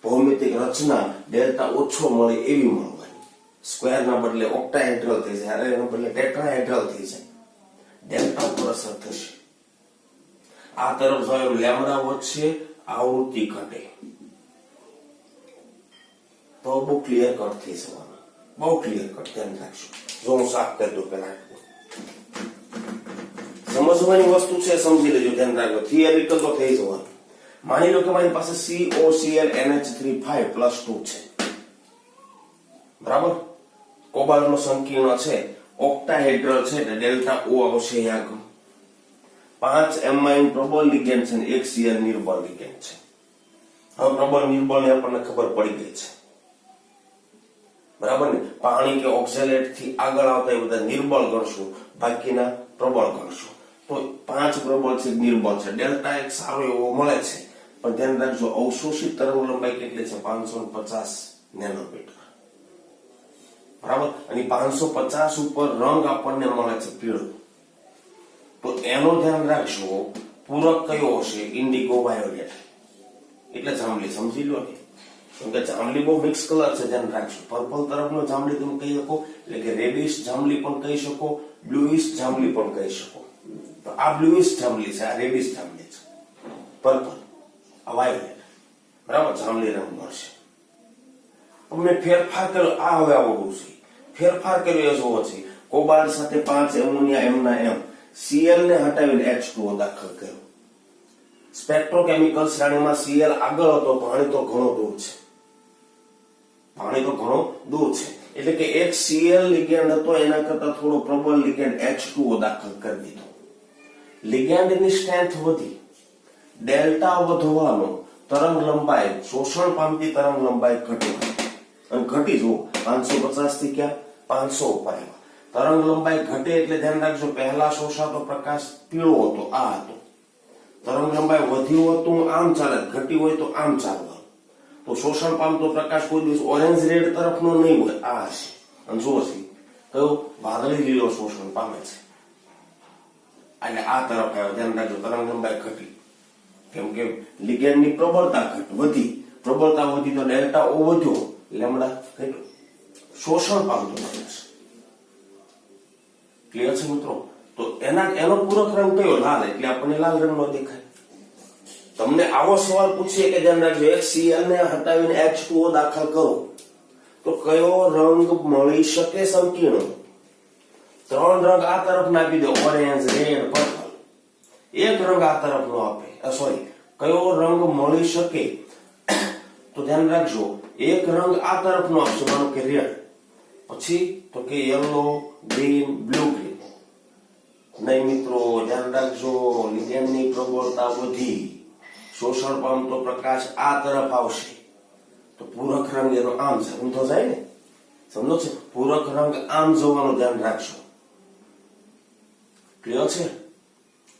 ભૌમિતિક રચના ડેલ્ટા ઓછો મળે એવી મળવાની. સ્ક્વેરના બદલે ઓક્ટાહેડ્રલ થઈ જાય, એના બદલે ટેટ્રાહેડ્રલ થઈ જાય, ડેલ્ટા ઉપર અસર થશે. આ તરફ જાવ લેમડા વધશે, આવૃત્તિ ઘટે, તો બહુ ક્લિયર કટ થઈ જવાનું, બહુ ક્લિયર કટ. ધ્યાન રાખજો. જો હું સાફ કરી દઉં પેલા, સમજવાની વસ્તુ છે, સમજી લેજો, ધ્યાન રાખજો. થિયરિકલ તો થઈ જવાનું. માની લો કે મારી પાસે COCl NH3 +2 છે, બરાબર. કોબાલ્ટનો સંકીર્ણ છે, ઓક્ટાહેડ્રલ છે એટલે ડેલ્ટા O આવશે અહીંયા. 5 એમાઇન પ્રબળ લિગેન્ડ છે, 1 Cl નિર્બળ લિગેન્ડ છે. હવે પ્રબળ નિર્બળની આપણને ખબર પડી ગઈ છે, બરાબર ને. પાણી કે ઓક્ઝેલેટ થી આગળ આવતા એ બધા નિર્બળ ગણશું, બાકીના પ્રબળ ગણશું. તો 5 પ્રબળ છે, નિર્બળ છે. ડેલ્ટા એક સારો એવો મળે છે, પણ ધ્યાન રાખજો અવશોષિત તરંગ લંબાઈ કેટલી છે? 550 નેનોમીટર, બરાબર, અને 550 ઉપર રંગ આપણને મળે છે પીળો, તો એનું ધ્યાન રાખજો. પૂરક કયો હશે? ઇન્ડિગો વાયોલેટ, એટલે જાંબલી. સમજી લો ને, કેમ કે જાંબલી બહુ મિક્સ કલર છે, ધ્યાન રાખજો. પર્પલ તરફનો જાંબલી તમે કહી શકો, એટલે કે રેડિશ જાંબલી પણ કહી શકો, બ્લુઇશ જાંબલી પણ કહી શકો. તો આ બ્લુઇશ જાંબલી છે, આ રેડિશ જાંબલી છે. પર્પલ, આ વાયોલેટ, બરાબર, જાંબલી રંગ મળશે. મેં ફેરફાર કર્યો, આ હવે આવડું છે. ફેરફાર કર્યો એ જોવો છે. કોબાલ્ટ સાથે 5 એમોનિયા એમના એમ, Cl ને હટાવીને H2O દાખલ કર્યો. સ્પેક્ટ્રોકેમિકલ શ્રેણીમાં Cl આગળ હતો, પાણી તો ઘણો દૂર છે. પાણી તો ઘણો દૂર છે, એટલે કે એક Cl લિગેન્ડ હતો, એના કરતા થોડો પ્રબળ લિગેન્ડ H2O દાખલ કરી દીધો. લિગેન્ડની સ્ટ્રેન્થ વધી, ડેલ્ટા વધવાનો, તરંગ લંબાઈ, શોષણ પામતી તરંગ લંબાઈ ઘટી, અને ઘટી જુઓ 550 થી ક્યાં 500 ઉપર આવ્યા. તરંગ લંબાઈ ઘટે એટલે ધ્યાન રાખજો, પહેલા શોષાતો પ્રકાશ પીળો હતો, આ હતો. તરંગ લંબાઈ વધ્યું હતું આમ ચાલે, ઘટી હોય તો આમ ચાલવાનું. તો શોષણ પામતો પ્રકાશ કોઈ દિવસ ઓરેન્જ રેડ તરફનો નહીં હોય, આ હશે. અને જુઓ છે કયો? વાદળી લીલો શોષણ પામે છે, એટલે આ તરફ આવ્યો. ધ્યાન રાખજો, તરંગ લંબાઈ ઘટી, કેમ કે લિગેન્ડની પ્રબળતા વધી. પ્રબળતા વધી તો ડેલ્ટા ઓ વધ્યો, લેમડા ઘટ્યો, શોષણ પામતો પ્રકાશ. ક્લિયર છે મિત્રો? તો એનો પૂરક રંગ કયો? લાલ, એટલે આપણને લાલ રંગનો દેખાય. તમને આવો સવાલ પૂછીએ કે ધ્યાન રાખજો, એક Cl ને હટાવીને H2O દાખલ કરો તો કયો રંગ મળી શકે સંકીર્ણ? 3 રંગ આ તરફ નાખી દો, ઓરેન્જ, રેડ, પર્પલ. એક રંગ આ તરફનો આપે, સોરી, કયો રંગ મળી શકે? તો ધ્યાન રાખજો, એક રંગ આ તરફનો આપશે, માનો કે રેડ, પછી તો કે યલો, ગ્રીન, બ્લુ, ગ્રીન. નહીં મિત્રો, ધ્યાન રાખજો, લિગેન્ડની પ્રબળતા વધી, શોષણ પામતો પ્રકાશ આ તરફ આવશે, તો પૂરક રંગ એનો આમ છે. સમજો જાય ને? સમજો છે? પૂરક રંગ આમ જોવાનું ધ્યાન રાખજો. ક્લિયર છે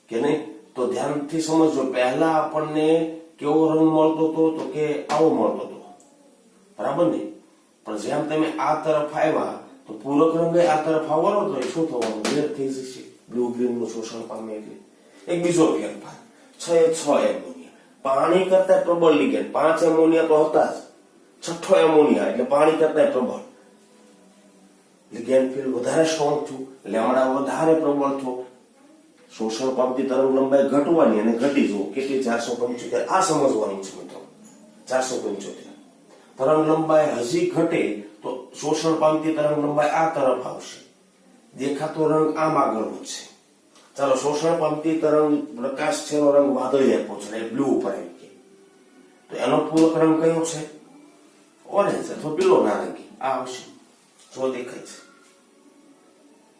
કે નહીં? તો ધ્યાનથી સમજો. પહેલા આપણને કેવો રંગ મળતો હતો? તો કે આવો મળતો હતો, બરાબર ને? પણ જેમ તમે આ તરફ આવ્યા તો પૂરક રંગ આ તરફ આવવાનો, તો શું થવાનું? રેડ થઈ જશે, બ્લુ ગ્રીન નું શોષણ પામે. એટલે એક બીજો ફેરફાર, 6 એમોનિયા, પાણી કરતા પ્રબળ લિગેન્ડ. 5 એમોનિયા તો હતા જ, 6 એમોનિયા એટલે પાણી કરતા પ્રબળ લિગેન્ડ ફીલ્ડ વધારે સ્ટ્રોંગ થયું, લેમડા વધારે પ્રબળ થયો. શોષણ પામતી તરંગ લંબાઈ ઘટવાની અને ઘટી જવું કેટલી? 475. આ સમજવાનું છે મિત્રો, 475. તરંગ લંબાઈ હજી ઘટે તો શોષણ પામતી તરંગ લંબાઈ આ તરફ આવશે, દેખાતો રંગ આમ આગળ વધશે. ચાલો, શોષણ પામતી તરંગ પ્રકાશ છે એનો રંગ વાદળી આપ્યો છે, બ્લુ ઉપર આવી ગઈ, તો એનો પૂરક રંગ કયો છે? ઓરેન્જ અથવા પીળો નારંગી, આ આવશે. જો દેખાય છે?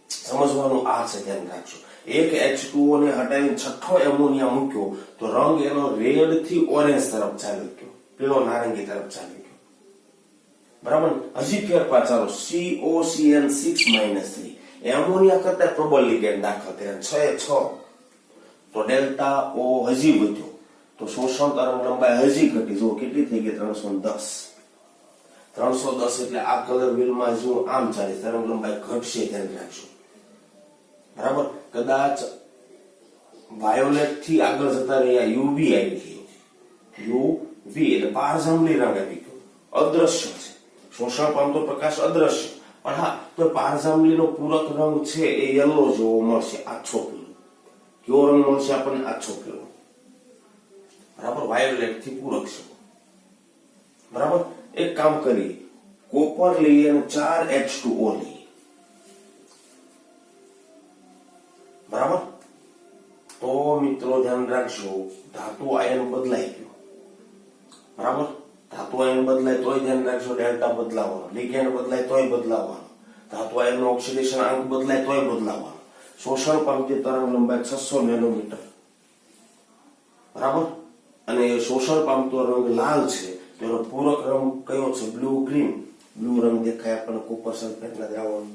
સમજવાનું આ છે, ધ્યાન રાખજો. એક H2O ને હટાવીને 6 એમોનિયા મૂક્યો તો રંગ એનો રેડ થી ઓરેન્જ તરફ ચાલી ગયો, પીળો નારંગી તરફ ચાલી ગયો, બરાબર? હજી ફેરફાર ચાલો, COCN6-3 એમોનિયા કરતા પ્રબળ લિગેન્ડ દાખલ કર્યા, 6 તો ડેલ્ટા ઓ હજી વધ્યો, તો શોષણ તરંગ લંબાઈ હજી ઘટી. જો કેટલી થઈ ગઈ? 310. 310 એટલે આ કલર વ્હીલમાં જો આમ ચાલે, તરંગ લંબાઈ ઘટશે, ધ્યાન રાખજો, બરાબર? કદાચ વાયોલેટ થી આગળ જતા રહ્યા UV આવી ગયું, UV એટલે પારજાંબલી રંગ આવી ગયો, અદ્રશ્ય છે, શોષણ પામતો પ્રકાશ અદ્રશ્ય. પણ હા, તો પારજાંબલીનો પૂરક રંગ છે એ યલો જોવો મળશે, આછો પીળો. કેવો રંગ મળશે આપણને? આછો પીળો, બરાબર? વાયોલેટ થી પૂરક છે, બરાબર? એક કામ કરીએ, કોપર લઈએ અને 4 H2O લઈએ, બરાબર? તો મિત્રો ધ્યાન રાખજો, ધાતુ આયન બદલાઈ ગયો, બરાબર? ધાતુ આયન બદલાય તોય ધ્યાન રાખજો, ડેલ્ટા બદલાવાનો, લિગેન્ડ બદલાય તોય બદલાવાનો, ધાતુ આયનનો ઓક્સિડેશન આંક બદલાય તોય બદલાવાનો. શોષણ પામતી તરંગ લંબાઈ 600 નેનોમીટર, બરાબર? અને શોષણ પામતો રંગ લાલ છે, તેનો પૂરક રંગ કયો છે? Blue green. બ્લુ રંગ દેખાય આપણને કોપર સલ્ફેટના દ્રાવણ.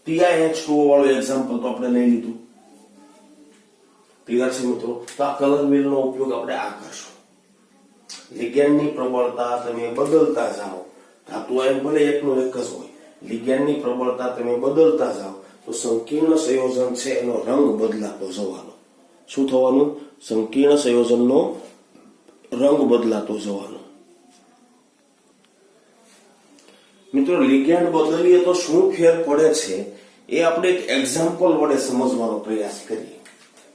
PiH2O વાળું એક્ઝામ્પલ તો આપણે લઈ લીધું. ક્લિયર છે મિત્રો? તો આ કલર વ્હીલ નો ઉપયોગ આપણે આ કરશું. લિગેન્ડની પ્રબળતા તમે બદલતા જાઓ ધાતુ આયન ભલે એકનું એક જ હોય, લિગેન્ડની પ્રબળતા તમે બદલતા જાઓ તો સંકીર્ણ સંયોજન છે એનો રંગ બદલાતો જવાનો. શું થવાનું? સંકીર્ણ સંયોજનનો રંગ બદલાતો જવાનો. મિત્રો, લિગેન્ડ બદલીએ તો શું ફેર પડે છે એ આપણે એક એક્ઝામ્પલ વડે સમજવાનો પ્રયાસ કરીએ.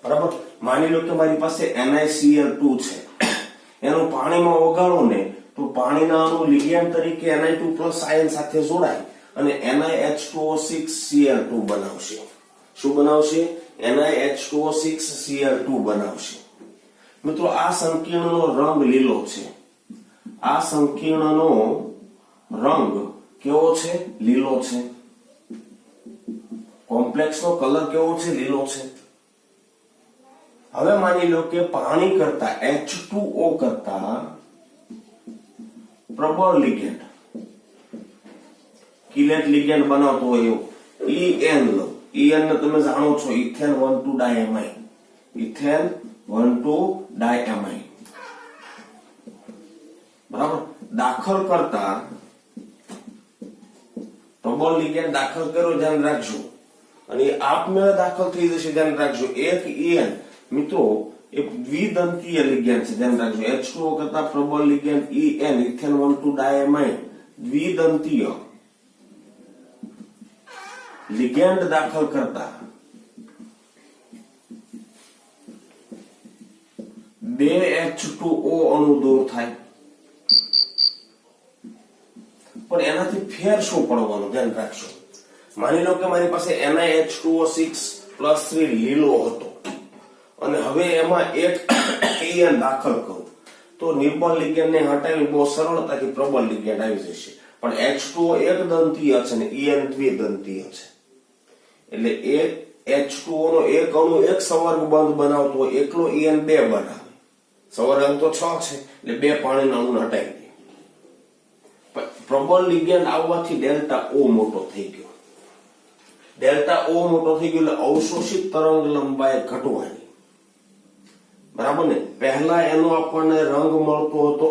બરાબર? માની લો કે મારી પાસે NiCl2 છે, એનું પાણીમાં ઓગાળો ને તો પાણીના અણુ લિગેન્ડ તરીકે Ni2+ આયન સાથે જોડાય અને NiH2O6Cl2 બનાવશે. શું બનાવશે? NiH2O6Cl2 બનાવશે. મિત્રો, આ સંકીર્ણનો રંગ લીલો છે. આ સંકીર્ણનો રંગ કેવો છે? લીલો છે. કોમ્પ્લેક્સનો કલર કેવો છે? લીલો છે. હવે માની લો કે પાણી કરતા H2O કરતા પ્રબળ લિગેન્ડ, કિલેટ લિગેન્ડ બનાવતો હોય એવું EN લો. EN ને તમે જાણો છો, ઇથેન 1,2 ડાયમાઇન. ઇથેન 1,2 ડાયમાઇન. બરાબર? દાખલ કરતા પ્રબળ લિગેન્ડ દાખલ કરો, ધ્યાન રાખજો, અને આપમેળે દાખલ થઈ જશે, ધ્યાન રાખજો. એક EN મિત્રો એ દ્વિદંતીય લિગેન્ડ છે, ધ્યાન રાખજો. H2O કરતા પ્રબળ લિગેન્ડ EN, ઇથેન 1,2 ડાયમાઇન, દ્વિદંતીય લિગેન્ડ દાખલ કરતા બે H2O અણુ દૂર થાય. પણ એનાથી ફેર શું પડવાનું? ધ્યાન રાખજો. માની લો કે મારી પાસે NiH2O6+3 લીલો હતો અને હવે એમાં એક EN દાખલ કરું તો નિર્બળ લિગેન્ડને હટાવી બહુ સરળતાથી પ્રબળ લિગેન્ડ આવી જશે. પણ H2O એક દંતીય છે ને EN દ્વિદંતીય છે, એટલે એક H2O નો એક અણુ એક સંવર્ગ બંધ બનાવતો હોય, એકલો EN 2 બનાવે. સંવર્ગ તો 6 છે એટલે 2 પાણીના અણુ હટાવી દે. પ્રબળ લિગેન્ડ આવવાથી ડેલ્ટા O મોટો થઈ ગયો. ડેલ્ટા O મોટો થઈ ગયો એટલે અવશોષિત તરંગ લંબાઈ ઘટવાની. બરાબર ને? પહેલા એનો આપણને રંગ મળતો હતો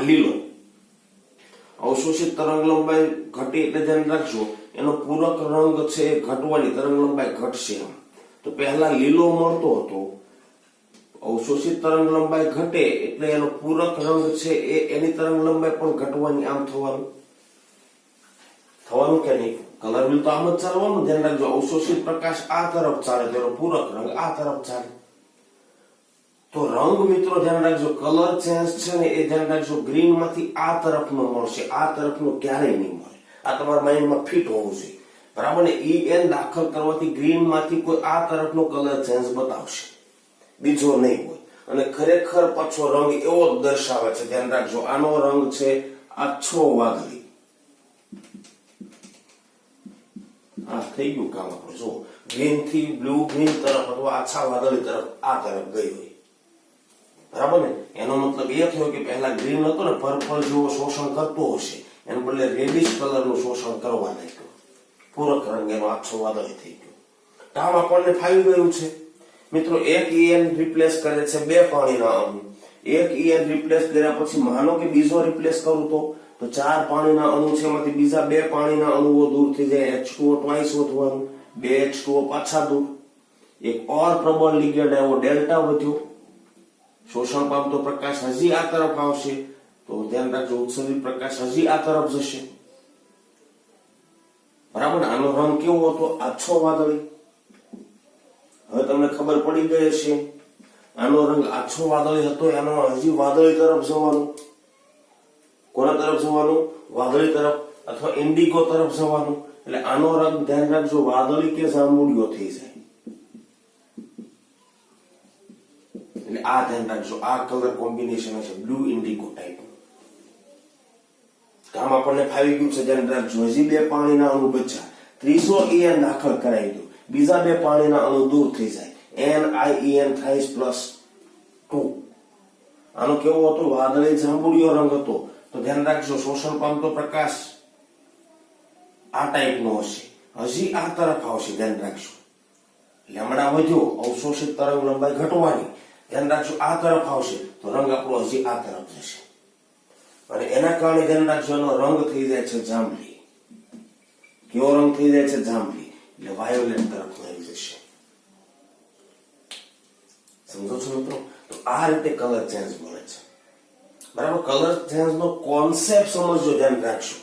લીલો. અવશોષિત તરંગ લંબાઈ ઘટી એટલે ધ્યાન રાખજો, એનો પૂરક રંગ છે ઘટવાની, તરંગ લંબાઈ ઘટશે. તો પહેલા લીલો મળતો હતો, અવશોષિત તરંગ લંબાઈ ઘટે એટલે એનો પૂરક રંગ છે એની તરંગ લંબાઈ પણ ઘટવાની. આમ થવાનું કે નહીં? કલર વ્હીલ તો આમ જ ચાલવાનું, ધ્યાન રાખજો. અવશોષિત પ્રકાશ આ તરફ ચાલે તો એનો પૂરક રંગ આ તરફ ચાલે. તો રંગ મિત્રો ધ્યાન રાખજો, કલર ચેન્જ છે ને એ ધ્યાન રાખજો, ગ્રીન માંથી આ તરફનો મળશે, આ તરફનો ક્યારેય નહીં મળે. આ તમારા માઇન્ડમાં ફિટ હોવું જોઈએ. બરાબર ને? EN દાખલ કરવાથી ગ્રીન માંથી કોઈ આ તરફનો કલર ચેન્જ બતાવશે, બીજો નહીં હોય. અને ખરેખર પાછો રંગ એવો જ દર્શાવે છે, ધ્યાન રાખજો. આનો રંગ છે આછો વાદળી. આ થઈ ગયું કામ આપણું. જો ગ્રીન થી બ્લુ ગ્રીન તરફ અથવા આછા વાદળી તરફ આ તરફ ગઈ હોય. બરાબર ને? એનો મતલબ એ થયો કે પહેલા ગ્રીન હતો ને પર્પલ જેવો શોષણ કરતો હશે, એને બદલે રેડિશ કલરનું શોષણ કરવા લાગ્યો. પૂરક રંગ એનો આછો વાદળી થઈ ગયો. કામ આપણને ફાવી ગયું છે. મિત્રો, એક EN રિપ્લેસ કરે છે 2 પાણીના અણુ. એક EN રિપ્લેસ કર્યા પછી માનો કે બીજો રિપ્લેસ કરું તો 4 પાણીના અણુ છે, એમાંથી બીજા 2 પાણીના અણુઓ દૂર થઈ જાય. H2O ટ્વાઇસ વધવાનું, 2 H2O પાછા દૂર. એક ઓર પ્રબળ લિગેન્ડ આવ્યો, ડેલ્ટા વધ્યો. શોષણ પામતો પ્રકાશ હજી આ તરફ આવશે તો ધ્યાન રાખજો, ઉત્સર્જિત પ્રકાશ હજી આ તરફ જશે. બરાબર? આનો રંગ કેવો હતો? આછો વાદળી. હવે તમને ખબર પડી ગઈ હશે, આનો રંગ આછો વાદળી હતો, એનો હજી વાદળી તરફ જવાનું. કોના તરફ જવાનું? વાદળી તરફ અથવા ઇન્ડિગો તરફ જવાનું. એટલે આનો રંગ ધ્યાન રાખજો, વાદળી કે જાંબુડિયો થઈ જાય. એટલે આ ધ્યાન રાખજો, આ કલર કોમ્બિનેશન હશે બ્લુ ઇન્ડિગો ટાઈપ. કામ આપણને ફાવી ગયું છે, ધ્યાન રાખજો. હજી 2 પાણીના અણુ બચ્યા, ત્રીજો EN દાખલ કરાવી દો, બીજા 2 પાણીના અણુ દૂર થઈ જાય. NiEN thrice +2. આનો કેવો હતો? વાદળી જાંબુડિયો રંગ હતો. તો ધ્યાન રાખજો, શોષણ પામતો પ્રકાશ આ ટાઈપનો હશે, હજી આ તરફ આવશે. ધ્યાન રાખજો, લેમડા વધ્યો, અવશોષિત તરંગ લંબાઈ ઘટવાની. ધ્યાન રાખજો, આ તરફ આવશે તો રંગ આપણો હજી આ તરફ જશે. અને એના કારણે ધ્યાન રાખજો એનો રંગ થઈ જાય છે જાંબલી. કેવો રંગ થઈ જાય છે? જાંબલી. એટલે વાયોલેટ તરફ આવી જશે. સમજો છો મિત્રો? તો આ રીતે કલર ચેન્જ મળે છે. બરાબર. કલર ચેન્જ નો કોન્સેપ્ટ સમજજો, ધ્યાન રાખજો.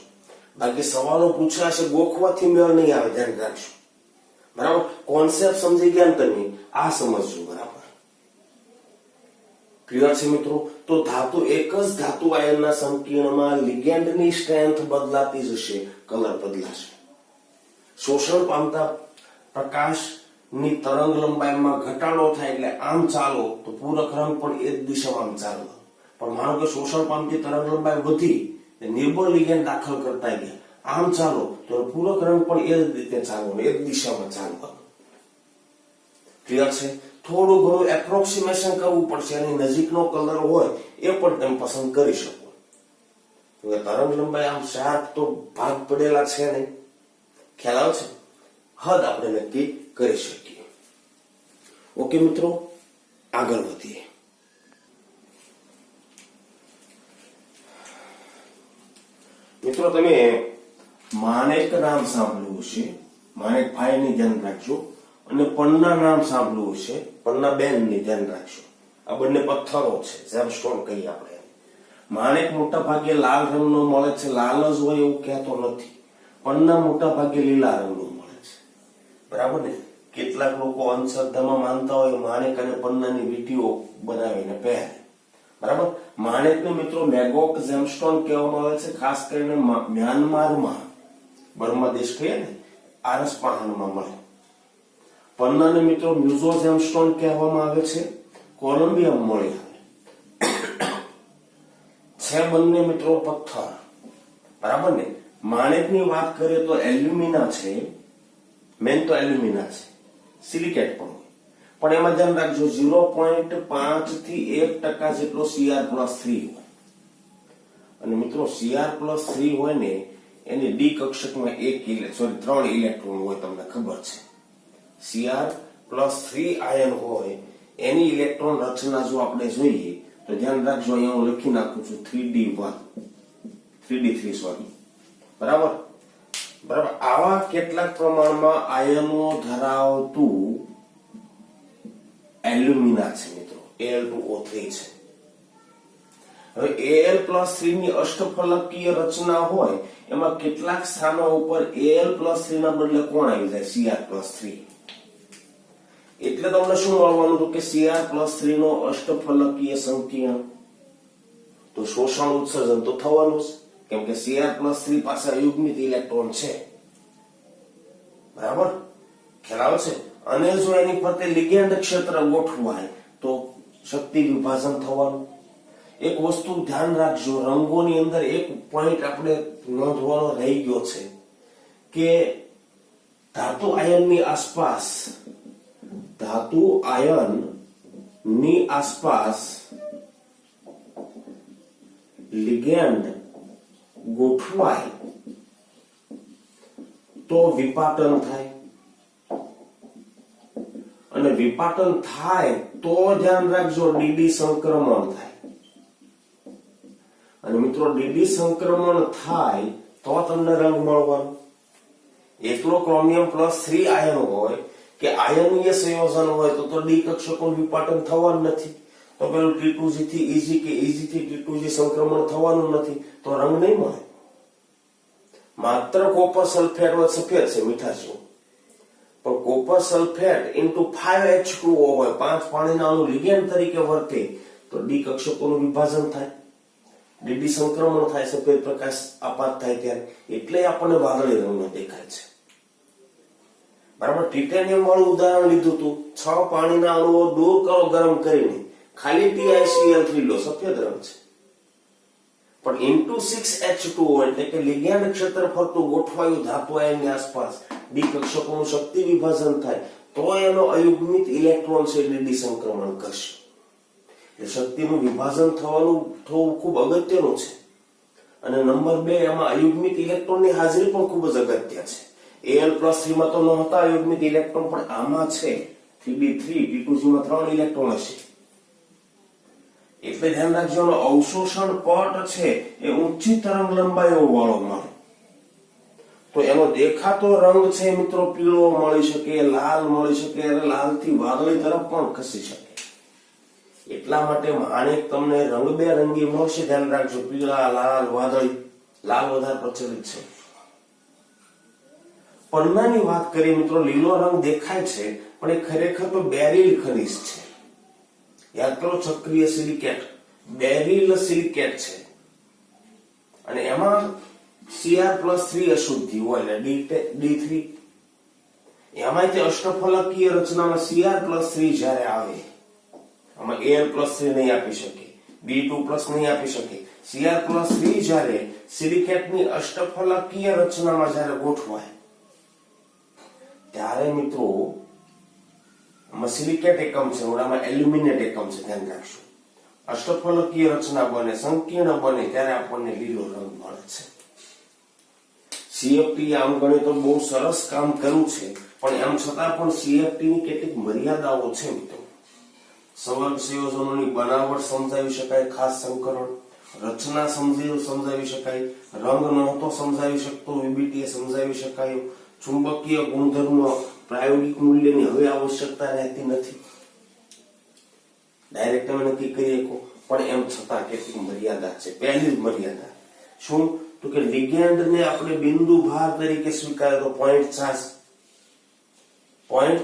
બાકી સવાલો પૂછાશે ગોખવાથી મેળ નહીં આવે, ધ્યાન રાખજો. બરાબર. કોન્સેપ્ટ સમજી ગયા ને તમે, આ સમજજો. બરાબર. ક્લિયર છે મિત્રો? તો ધાતુ, એક જ ધાતુ આયનના સંકીર્ણમાં લિગેન્ડની સ્ટ્રેન્થ બદલાતી જશે, કલર બદલાશે. શોષણ પામતા પ્રકાશની તરંગ લંબાઈમાં ઘટાડો થાય એટલે આમ ચાલો તો પૂરક રંગ પણ એ જ દિશામાં આમ ચાલો. પણ માનો કે શોષણ પામતી તરંગ લંબાઈ વધી, નિર્બળ લિગેન્ડ દાખલ કરતા ગયા, આમ ચાલો તો પૂરક રંગ પણ એ જ રીતે ચાલો, એ જ દિશામાં ચાલો. ક્લિયર છે? થોડું ઘણું એપ્રોક્સિમેશન કરવું પડશે, એની નજીકનો કલર હોય એ પણ તમે પસંદ કરી શકો. તરંગ લંબાઈ આમ શાર્પ તો ભાગ પડેલા છે નહીં, ખ્યાલ આવે છે? હદ આપણે નક્કી કરી શકીએ. ઓકે મિત્રો, આગળ વધીએ. મિત્રો તમે માનેક નામ સાંભળ્યું હશે, માનેક ભાઈ ની ધ્યાન રાખજો. અને પન્ના નામ સાંભળ્યું હશે, પન્ના બેન ની ધ્યાન રાખજો. આ બંને પથ્થરો છે, જેમસ્ટોન કહીએ આપણે. માણેક મોટા ભાગે લાલ રંગનો મળે છે, લાલ જ હોય એવું કહેતો નથી. પન્ના મોટા ભાગે લીલા રંગનો મળે છે. બરાબર ને? કેટલાક લોકો અંધશ્રદ્ધામાં માનતા હોય માણેક અને પન્નાની વીંટીઓ બનાવીને પહેરે. બરાબર. માણેકને મિત્રો મેગોક જેમસ્ટોન કહેવામાં આવે છે. ખાસ કરીને મ્યાનમારમાં, બર્મા દેશ કહીએ ને, આરસપહાણમાં મળે. પન્નાને મિત્રો મ્યુઝો જેમસ્ટોન કહેવામાં આવે છે, કોલંબિયામાં મળી આવે છે. બંને મિત્રો પથ્થર. બરાબર ને? માણેકની વાત કરીએ તો એલ્યુમિના છે, મેન તો એલ્યુમિના છે, સિલિકેટ પણ હોય. પણ એમાં ધ્યાન રાખજો 0.5 થી 1% જેટલો Cr+3 હોય. અને મિત્રો Cr+3 હોય ને, એની ડી કક્ષકમાં 3 ઇલેક્ટ્રોન હોય, તમને ખબર છે. Cr+3 આયન હોય, એની ઇલેક્ટ્રોન રચના જો આપણે જોઈએ તો ધ્યાન રાખજો, અહીંયા હું લખી નાખું છું 3d3 સોરી. બરાબર. બરાબર. આવા કેટલાક પ્રમાણમાં આયનો ધરાવતું એલ્યુમિના છે મિત્રો, Al2O3 છે. હવે Al+3 ની અષ્ટફલકીય રચના હોય, એમાં કેટલાક સ્થાનો ઉપર Al+3 ના બદલે કોણ આવી જાય? Cr+3. એટલે તમને શું મળવાનું હતું કે Cr+3 નો અષ્ટફલકીય સંકીર્ણ, તો શોષણ ઉત્સર્જન તો થવાનું જ, કેમ કે Cr+3 પાસે અયુગ્મિત ઇલેક્ટ્રોન છે. બરાબર. ખ્યાલ આવે છે? અને જો એની ફરતે લિગેન્ડ ક્ષેત્ર ગોઠવાય તો શક્તિ વિભાજન થવાનું. એક વસ્તુ ધ્યાન રાખજો, રંગોની અંદર એક પોઈન્ટ આપણે નોંધવાનો રહી ગયો છે કે ધાતુ આયનની આસપાસ લિગેન્ડ ગોઠવાય તો વિપાટન થાય, અને વિપાટન થાય તો ધ્યાન રાખજો ડીડી સંક્રમણ થાય. અને મિત્રો ડીડી સંક્રમણ થાય તો તમને રંગ મળવાનો. એકલો ક્રોમિયમ+3 આયન હોય કે આયનીય સંયોજન હોય તો ડી કક્ષકોનું વિપાટન થવાનું નથી, તો પેલું T2G થી EG કે EG થી T2G સંક્રમણ થવાનું નથી, તો રંગ નહીં મળે. માત્ર કોપર સલ્ફેટ હોય, સફેદ છે મીઠા જેવું, પણ કોપર સલ્ફેટ ઇન્ટુ 5H2O હોય, 5 પાણીના અણુ લિગેન્ડ તરીકે વર્તે તો ડી કક્ષકોનું વિભાજન થાય, ડીડી સંક્રમણ થાય, સફેદ પ્રકાશ આપાત થાય ત્યારે, એટલે આપણને વાદળી રંગનો દેખાય છે. બરાબર. ટિટેનિયમ વાળું ઉદાહરણ લીધું હતું, 6 પાણીના અણુઓ દૂર કરો ગરમ કરીને, ખાલી TiCl3 લો, સફેદ રંગ છે. પણ ઇન્ટુ 6H2O એટલે કે લિગેન્ડ ક્ષેત્ર ફરતું ગોઠવાયું ધાતુ આયનની આસપાસ, ડી કક્ષકોનું શક્તિ વિભાજન થાય તો એનો અયુગ્મિત ઇલેક્ટ્રોન છે ડી સંક્રમણ કરશે. એટલે શક્તિનું વિભાજન થવું ખૂબ અગત્યનું છે. અને નંબર 2, એમાં અયુગ્મિત ઇલેક્ટ્રોનની હાજરી પણ ખૂબ જ અગત્ય છે. Al+3 માં તો નહોતા અયુગ્મિત ઇલેક્ટ્રોન, પણ આમાં છે 3d3 T2G માં 3 ઇલેક્ટ્રોન હશે. એટલે ધ્યાન રાખજો, અવશોષણ પટ છે એ ઊંચી તરંગ લંબાઈઓ વાળો મળે. તો એનો દેખાતો રંગ છે મિત્રો પીળો મળી શકે, લાલ મળી શકે, અને લાલ થી વાદળી તરફ પણ ખસી શકે. એટલા માટે માણેક તમને રંગબેરંગી મળશે. ધ્યાન રાખજો, પીળા, લાલ, વાદળી. લાલ વધારે પ્રચલિત છે. પન્નાની વાત કરીએ મિત્રો, લીલો રંગ દેખાય છે પણ એ ખરેખર તો બેરિલ ખનિજ છે. યાદ કરો, ચક્રીય સિલિકેટ, બેરિલ સિલિકેટ છે. અને એમાં Cr+3 અશુદ્ધિ હોય એટલે D3. એમાં તે અષ્ટફલકીય રચનામાં Cr+3 જ્યારે આવે, આમાં Al+3 નહીં આપી શકે, B2+ નહીં આપી શકે. Cr+3 જ્યારે સિલિકેટની અષ્ટફલકીય રચનામાં જ્યારે ગોઠવાય ત્યારે મિત્રો આમાં સિલિકેટ એકમ છે, ઓલામાં એલ્યુમિનેટ એકમ છે. ધ્યાન રાખજો, અષ્ટફલકીય રચના બને, સંકીર્ણ બને ત્યારે આપણને લીલો રંગ મળે છે. CFT આમ ગણે તો બહુ સરસ કામ કર્યું છે, પણ એમ છતાં પણ CFT ની કેટલીક મર્યાદાઓ છે મિત્રો. સંવર્ગ સંયોજનોની બનાવટ સમજાવી શકાય, ખાસ સંકરણ રચના સમજાવી શકાય, રંગ નહોતો સમજાવી શકતો, VBT સમજાવી શકાય, ચુંબકીય ગુણધર્મો પ્રાયોગિક મૂલ્યની હવે આવશ્યકતા રહેતી નથી, ડાયરેક્ટ તમે નક્કી કરી શકો. પણ એમ છતાં કેટલીક મર્યાદા છે. પહેલી મર્યાદા શું? તો કે લિગેન્ડ ને આપણે બિંદુ ભાર તરીકે સ્વીકાર્યો, પોઈન્ટ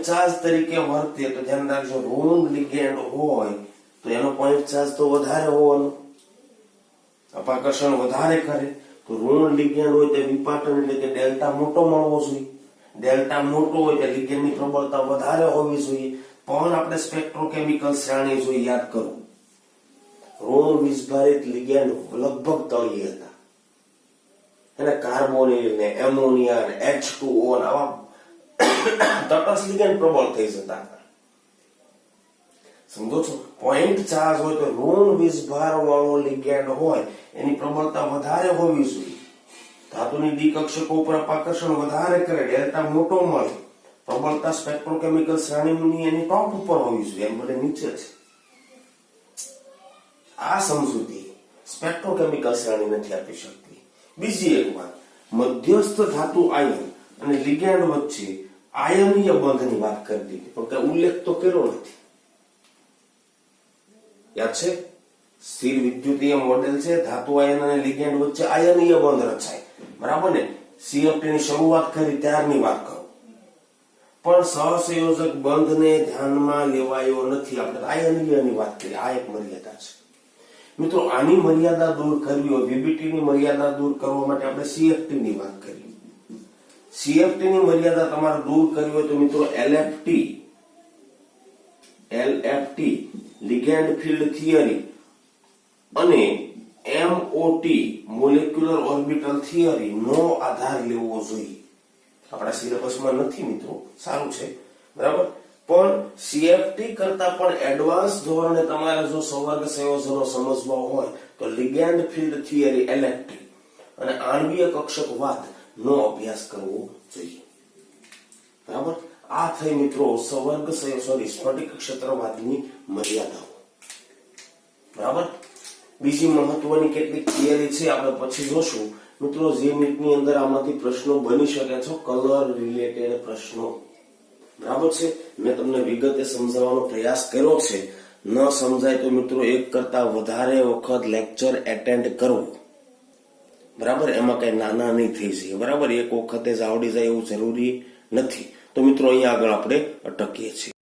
ચાર્જ તરીકે વર્તે તો ધ્યાન રાખજો, ઋણ લિગેન્ડ હોય તો એનો પોઈન્ટ ચાર્જ તો વધારે હોવાનો, અપાકર્ષણ વધારે કરે. તો ઋણ લિગેન્ડ હોય તો વિપાટન એટલે કે ડેલ્ટા મોટો મળવો જોઈએ. ડેલ્ટા મોટો હોય તો લિગેન્ડની પ્રબળતા વધારે હોવી જોઈએ. પણ આપણે સ્પેક્ટ્રોકેમિકલ શ્રેણી જોઈએ, યાદ કરો, ઋણ વીજભારિત લિગેન્ડ લગભગ તળિયે હતા. એને કાર્બોનિલ ને એમોનિયા ને H2O આવા તટસ્થ લિગેન્ડ પ્રબળ થઈ જતા હતા. સમજો છો? પોઈન્ટ ચાર્જ હોય તો ઋણ વીજભાર વાળો લિગેન્ડ હોય એની પ્રબળતા વધારે હોવી જોઈએ. ધાતુની ડી કક્ષકો ઉપર અપાકર્ષણ વધારે કરે, ડેલ્ટા મોટો મળે, પ્રબળતા સ્પેક્ટ્રોકેમિકલ શ્રેણીની એની ટોપ ઉપર હોવી જોઈએ, એમ ભલે નીચે છે. આ સમજૂતી સ્પેક્ટ્રોકેમિકલ શ્રેણી નથી આપી શકતી. બીજી એક વાત, મધ્યસ્થ ધાતુ આયન અને લિગેન્ડ વચ્ચે આયનીય બંધની વાત કરતી હતી, પણ કઈ ઉલ્લેખ તો કર્યો નથી. યાદ છે? સ્થિર વિદ્યુતીય મોડેલ છે, ધાતુ આયન અને લિગેન્ડ વચ્ચે આયનીય બંધ રચાય, બરાબર ને? CFT ની શરૂઆત કરી ત્યારની વાત કરો. પણ સહસંયોજક બંધને ધ્યાનમાં લેવાયો નથી. આપણે આયનીયની વાત કરી, આ એક મર્યાદા છે મિત્રો. આની મર્યાદા દૂર કરવી હોય, VBT ની મર્યાદા દૂર કરવા માટે આપણે CFT ની વાત કરી. CFT ની મર્યાદા તમારે દૂર કરવી હોય તો મિત્રો LFT લિગેન્ડ ફિલ્ડ થિયરી અને MOT મોલેક્યુલર ઓર્બિટલ થિયરી નો આધાર લેવો જોઈએ. આપણા સિલેબસમાં નથી મિત્રો, સારું છે, બરાબર. પણ CFT કરતા પણ એડવાન્સ ધોરણે તમારે જો સંવર્ગ સંયોજનો સમજવા હોય તો લિગેન્ડ ફિલ્ડ થિયરી LFT અને આણ્વીય કક્ષકવાદ નો અભ્યાસ કરવો જોઈએ, બરાબર. આ થઈ મિત્રો સંવર્ગ સ્ફટિક ક્ષેત્રવાદની મર્યાદાઓ, બરાબર. બીજી મહત્વની કેટલીક થિયરી છે, આપણે પછી જોશું મિત્રો. જે નીટની અંદર આમાંથી પ્રશ્નો બની શકે છે, કલર રિલેટેડ પ્રશ્નો, બરાબર છે. મેં તમને વિગતે સમજાવવાનો પ્રયાસ કર્યો છે. ન સમજાય તો મિત્રો એક કરતા વધારે વખત લેક્ચર એટેન્ડ કરવો, બરાબર. એમાં કઈ નાના નહીં થઈ જાય, બરાબર. એક વખતે જ આવડી જાય એવું જરૂરી નથી. તો મિત્રો અહીંયા આગળ આપણે અટકીએ છીએ.